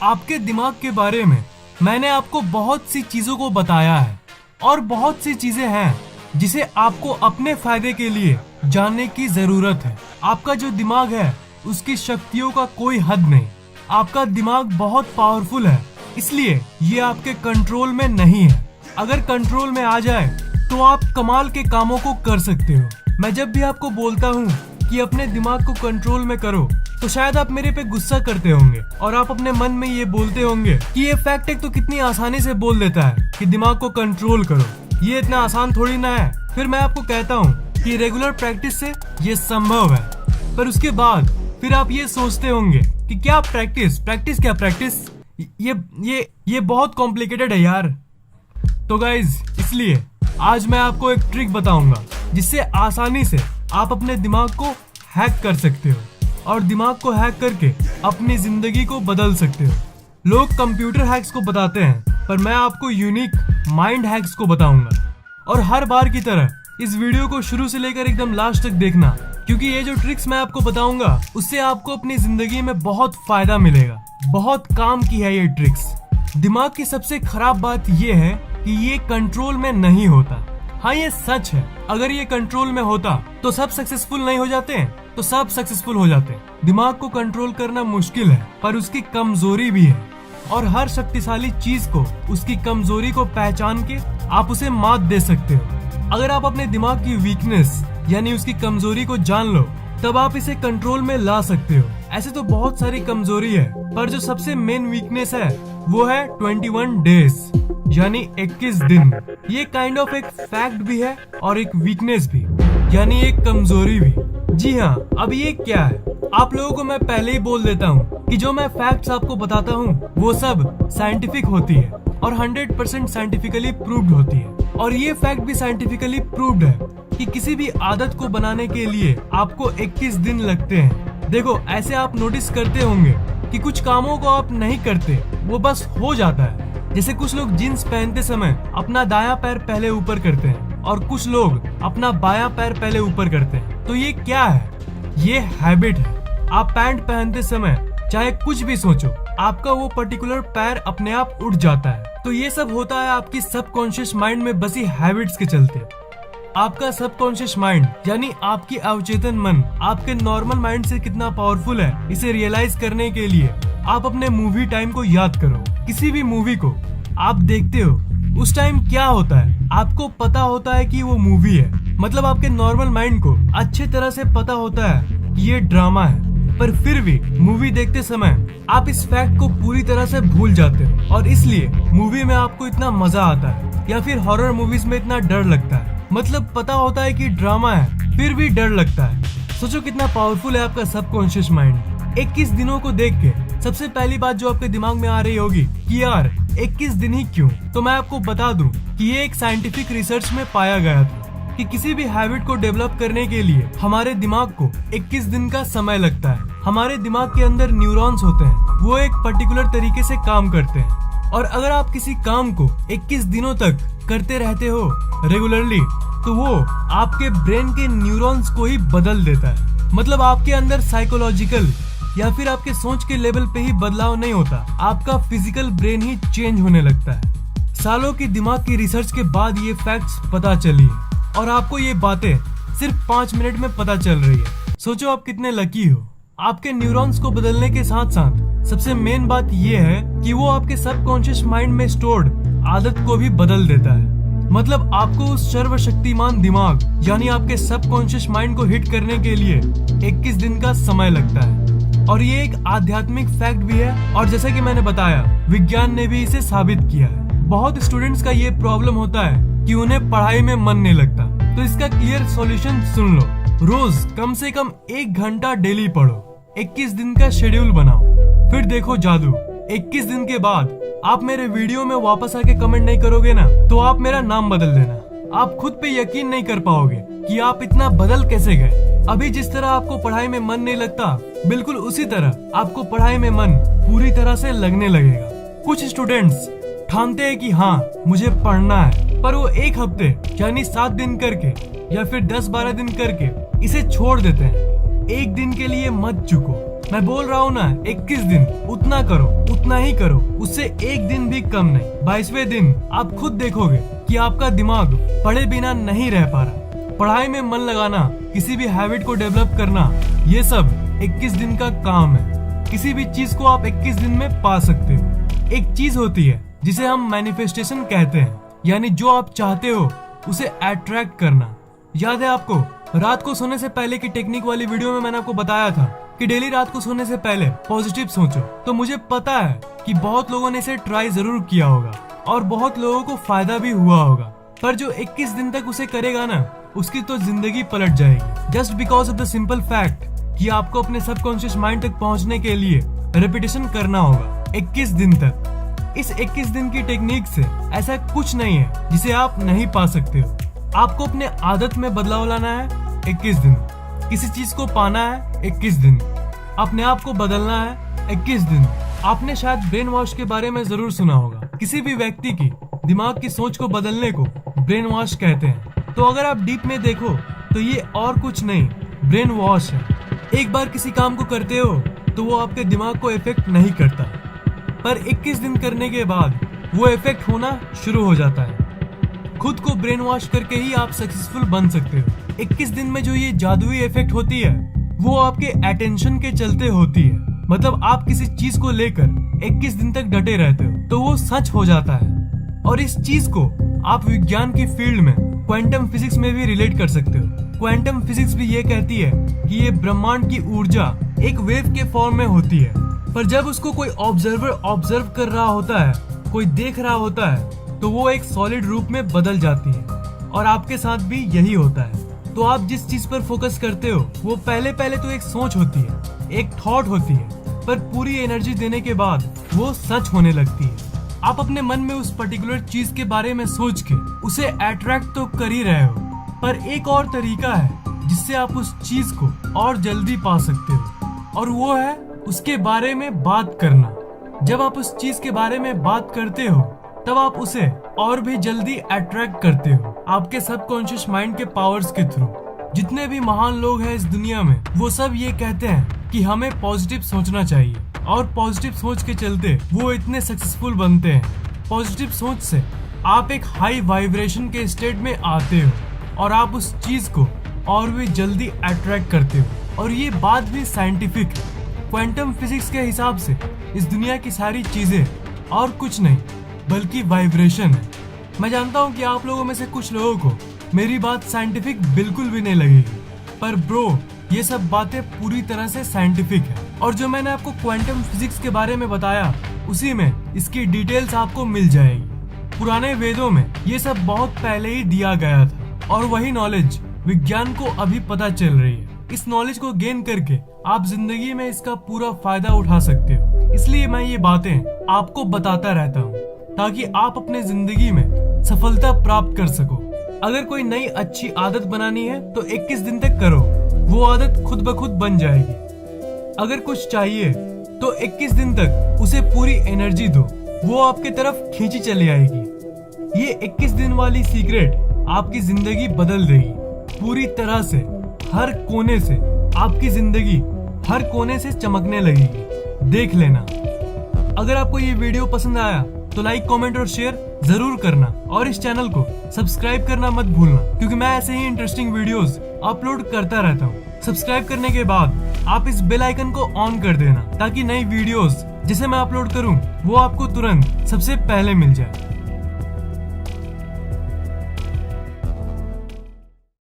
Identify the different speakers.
Speaker 1: आपके दिमाग के बारे में मैंने आपको बहुत सी चीजों को बताया है और बहुत सी चीजें हैं जिसे आपको अपने फायदे के लिए जानने की जरूरत है। आपका जो दिमाग है उसकी शक्तियों का कोई हद नहीं। आपका दिमाग बहुत पावरफुल है, इसलिए ये आपके कंट्रोल में नहीं है। अगर कंट्रोल में आ जाए तो आप कमाल के कामों को कर सकते हो। मैं जब भी आपको बोलता हूँ कि अपने दिमाग को कंट्रोल में करो तो शायद आप मेरे पे गुस्सा करते होंगे और आप अपने मन में ये बोलते होंगे कि ये फैक्ट एक तो कितनी आसानी से बोल देता है कि दिमाग को कंट्रोल करो, ये इतना आसान थोड़ी ना है। फिर मैं आपको कहता हूँ कि रेगुलर प्रैक्टिस से ये संभव है, पर उसके बाद फिर आप ये सोचते होंगे कि क्या प्रैक्टिस ये बहुत कॉम्प्लिकेटेड है यार। तो गाइज, इसलिए आज मैं आपको एक ट्रिक बताऊंगा जिससे आसानी से आप अपने दिमाग को हैक कर सकते हो और दिमाग को हैक करके अपनी जिंदगी को बदल सकते हो। लोग कंप्यूटर हैक्स को बताते हैं, पर मैं आपको यूनिक माइंड हैक्स को बताऊंगा। और हर बार की तरह इस वीडियो को शुरू से लेकर एकदम लास्ट तक देखना, क्योंकि ये जो ट्रिक्स मैं आपको बताऊंगा उससे आपको अपनी जिंदगी में बहुत फायदा मिलेगा। बहुत काम की है ये ट्रिक्स। दिमाग की सबसे खराब बात ये है कि ये कंट्रोल में नहीं होता। हाँ, ये सच है, अगर ये कंट्रोल में होता तो सब सक्सेसफुल नहीं हो जाते हैं, तो सब सक्सेसफुल हो जाते हैं। दिमाग को कंट्रोल करना मुश्किल है, पर उसकी कमजोरी भी है, और हर शक्तिशाली चीज को उसकी कमजोरी को पहचान के आप उसे मात दे सकते हो। अगर आप अपने दिमाग की वीकनेस यानी उसकी कमजोरी को जान लो, तब आप इसे कंट्रोल में ला सकते हो। ऐसे तो बहुत सारी कमजोरी है, पर जो सबसे मेन वीकनेस है वो है 21 डेज यानी 21 दिन। ये काइंड ऑफ एक फैक्ट भी है और एक वीकनेस भी, यानी एक कमजोरी भी। जी हाँ, अब ये क्या है? आप लोगों को मैं पहले ही बोल देता हूँ कि जो मैं फैक्ट्स आपको बताता हूँ वो सब साइंटिफिक होती है और 100% साइंटिफिकली प्रूव्ड होती है। और ये फैक्ट भी साइंटिफिकली प्रूव्ड है कि किसी भी आदत को बनाने के लिए आपको 21 दिन लगते हैं। देखो, ऐसे आप नोटिस करते होंगे कि कुछ कामों को आप नहीं करते, वो बस हो जाता है। जैसे कुछ लोग जींस पहनते समय अपना दायां पैर पहले ऊपर करते हैं और कुछ लोग अपना बायां पैर पहले ऊपर करते हैं। तो ये क्या है? ये हैबिट है। आप पैंट पहनते समय चाहे कुछ भी सोचो, आपका वो पर्टिकुलर पैर अपने आप उठ जाता है। तो ये सब होता है आपकी सबकॉन्शियस माइंड में बसी हैबिट्स के चलते। आपका सबकॉन्शियस माइंड यानी आपकी अवचेतन मन आपके नॉर्मल माइंड से कितना पावरफुल है, इसे रियलाइज करने के लिए आप अपने मूवी टाइम को याद करो। किसी भी मूवी को आप देखते हो, उस टाइम क्या होता है आपको पता होता है कि वो मूवी है। मतलब आपके नॉर्मल माइंड को अच्छे तरह से पता होता है कि ये ड्रामा है, पर फिर भी मूवी देखते समय आप इस फैक्ट को पूरी तरह से भूल जाते हो और इसलिए मूवी में आपको इतना मजा आता है। या फिर हॉरर मूवीज में इतना डर लगता है, मतलब पता होता है कि ड्रामा है फिर भी डर लगता है। सोचो कितना पावरफुल है आपका सबकॉन्शियस माइंड। 21 दिनों को देख के सबसे पहली बात जो आपके दिमाग में आ रही होगी कि यार 21 दिन ही क्यों? तो मैं आपको बता दूं कि ये एक साइंटिफिक रिसर्च में पाया गया था कि किसी भी हैबिट को डेवलप करने के लिए हमारे दिमाग को 21 दिन का समय लगता है। हमारे दिमाग के अंदर न्यूरॉन्स होते हैं, वो एक पर्टिकुलर तरीके से काम करते हैं, और अगर आप किसी काम को 21 दिनों तक करते रहते हो रेगुलरली, तो वो आपके ब्रेन के न्यूरॉन्स को ही बदल देता है। मतलब आपके अंदर साइकोलॉजिकल या फिर आपके सोच के लेवल पे ही बदलाव नहीं होता, आपका फिजिकल ब्रेन ही चेंज होने लगता है। सालों की दिमाग की रिसर्च के बाद ये फैक्ट्स पता चली है और आपको ये बातें सिर्फ 5 मिनट में पता चल रही है। सोचो आप कितने लकी हो। आपके न्यूरॉन्स को बदलने के साथ साथ सबसे मेन बात ये है कि वो आपके सबकॉन्शियस माइंड में स्टोर्ड आदत को भी बदल देता है। मतलब आपको उस सर्वशक्तिमान दिमाग यानी आपके सबकॉन्शियस माइंड को हिट करने के लिए 21 दिन का समय लगता है। और ये एक आध्यात्मिक फैक्ट भी है, और जैसा कि मैंने बताया, विज्ञान ने भी इसे साबित किया है। बहुत स्टूडेंट्स का ये प्रॉब्लम होता है कि उन्हें पढ़ाई में मन नहीं लगता, तो इसका क्लियर सॉल्यूशन सुन लो। रोज कम से कम 1 घंटा डेली पढ़ो। 21 दिन का शेड्यूल बनाओ, फिर देखो जादू। 21 दिन के बाद आप मेरे वीडियो में वापस आके कमेंट नहीं करोगे ना, तो आप मेरा नाम बदल देना। आप खुद पे यकीन नहीं कर पाओगे कि आप इतना बदल कैसे गए। अभी जिस तरह आपको पढ़ाई में मन नहीं लगता, बिल्कुल उसी तरह आपको पढ़ाई में मन पूरी तरह से लगने लगेगा। कुछ स्टूडेंट्स ठानते हैं कि हाँ मुझे पढ़ना है, पर वो 1 हफ्ते यानी 7 दिन करके या फिर 10-12 दिन करके इसे छोड़ देते हैं। 1 दिन के लिए मत चुको। मैं बोल रहा हूँ ना, 21 दिन उतना करो उतना ही करो, उससे एक दिन भी कम नहीं। 22वें दिन आप खुद देखोगे कि आपका दिमाग पढ़े बिना नहीं रह पा रहा। पढ़ाई में मन लगाना, किसी भी हैबिट को डेवलप करना, ये सब 21 दिन का काम है। किसी भी चीज को आप 21 दिन में पा सकते हो। एक चीज होती है जिसे हम मैनिफेस्टेशन कहते हैं, यानी जो आप चाहते हो उसे अट्रैक्ट करना। याद है आपको रात को सोने से पहले की टेक्निक वाली वीडियो में मैंने आपको बताया था कि डेली रात को सोने से पहले पॉजिटिव सोचो। तो मुझे पता है कि बहुत लोगों ने इसे ट्राई जरूर किया होगा और बहुत लोगों को फायदा भी हुआ होगा, पर जो 21 दिन तक उसे करेगा ना, उसकी तो जिंदगी पलट जाएगी। Just because of the simple fact कि आपको अपने सबकॉन्शियस माइंड तक पहुंचने के लिए रेपिटेशन करना होगा 21 दिन तक। इस 21 दिन की टेक्निक से ऐसा कुछ नहीं है जिसे आप नहीं पा सकते हो। आपको अपने आदत में बदलाव लाना है 21 दिन, किसी चीज को पाना है 21 दिन, अपने आप को बदलना है 21 दिन। आपने शायद ब्रेन वॉश के बारे में जरूर सुना होगा। किसी भी व्यक्ति की दिमाग की सोच को बदलने को ब्रेन वॉश कहते हैं। तो अगर आप डीप में देखो तो ये और कुछ नहीं, ब्रेन वॉश है। एक बार किसी काम को करते हो तो वो आपके दिमाग को इफेक्ट नहीं करता, पर 21 दिन करने के बाद वो इफेक्ट होना शुरू हो जाता है। खुद को ब्रेन वॉश करके ही आप सक्सेसफुल बन सकते हो। 21 दिन में जो ये जादुई इफेक्ट होती है वो आपके अटेंशन के चलते होती है। मतलब आप किसी चीज को लेकर 21 दिन तक डटे रहते हो तो वो सच हो जाता है। और इस चीज को आप विज्ञान की फील्ड में क्वांटम फिजिक्स में भी रिलेट कर सकते हो। क्वांटम फिजिक्स भी ये कहती है कि ये ब्रह्मांड की ऊर्जा एक वेव के फॉर्म में होती है, पर जब उसको कोई ऑब्जर्वर ऑब्जर्व कर रहा होता है, कोई देख रहा होता है, तो वो एक सॉलिड रूप में बदल जाती है। और आपके साथ भी यही होता है। तो आप जिस चीज पर फोकस करते हो वो पहले तो एक सोच होती है, एक थॉट होती है, पर पूरी एनर्जी देने के बाद वो सच होने लगती है। आप अपने मन में उस पर्टिकुलर चीज के बारे में सोच के उसे अट्रैक्ट तो कर ही रहे हो, पर एक और तरीका है जिससे आप उस चीज को और जल्दी पा सकते हो, और वो है उसके बारे में बात करना। जब आप उस चीज के बारे में बात करते हो तब आप उसे और भी जल्दी अट्रैक्ट करते हो, आपके सबकॉन्शियस माइंड के पावर्स के थ्रू। जितने भी महान लोग हैं इस दुनिया में, वो सब ये कहते हैं कि हमें पॉजिटिव सोचना चाहिए, और पॉजिटिव सोच के चलते वो इतने सक्सेसफुल बनते हैं। पॉजिटिव सोच से आप एक हाई वाइब्रेशन के स्टेट में आते हो और आप उस चीज को और भी जल्दी अट्रैक्ट करते हो। और ये बात भी साइंटिफिक है। क्वांटम फिजिक्स के हिसाब से इस दुनिया की सारी चीजें और कुछ नहीं बल्कि वाइब्रेशन है। मैं जानता हूँ कि आप लोगों में से कुछ लोगों को मेरी बात साइंटिफिक बिल्कुल भी नहीं लगेगी, पर ब्रो ये सब बातें पूरी तरह से साइंटिफिक है। और जो मैंने आपको क्वांटम फिजिक्स के बारे में बताया उसी में इसकी डिटेल्स आपको मिल जाएगी। पुराने वेदों में ये सब बहुत पहले ही दिया गया था, और वही नॉलेज विज्ञान को अभी पता चल रही है। इस नॉलेज को गेन करके आप जिंदगी में इसका पूरा फायदा उठा सकते हो। इसलिए मैं ये बातें आपको बताता रहता हूँ ताकि आप अपने जिंदगी में सफलता प्राप्त कर सको। अगर कोई नई अच्छी आदत बनानी है तो 21 दिन तक करो, वो आदत खुद ब खुद बन जाएगी। अगर कुछ चाहिए तो 21 दिन तक उसे पूरी एनर्जी दो, वो आपके तरफ खींची चली आएगी। ये 21 दिन वाली सीक्रेट आपकी जिंदगी बदल देगी पूरी तरह से। हर कोने से आपकी जिंदगी हर कोने से चमकने लगेगी। देख लेना। अगर आपको ये वीडियो पसंद आया तो लाइक, कमेंट और शेयर जरूर करना, और इस चैनल को सब्सक्राइब करना मत भूलना, क्योंकि मैं ऐसे ही इंटरेस्टिंग वीडियोस अपलोड करता रहता हूँ। सब्सक्राइब करने के बाद आप इस बेल आइकन को ऑन कर देना ताकि नई वीडियोस जिसे मैं अपलोड करूँ वो आपको तुरंत सबसे पहले मिल जाए।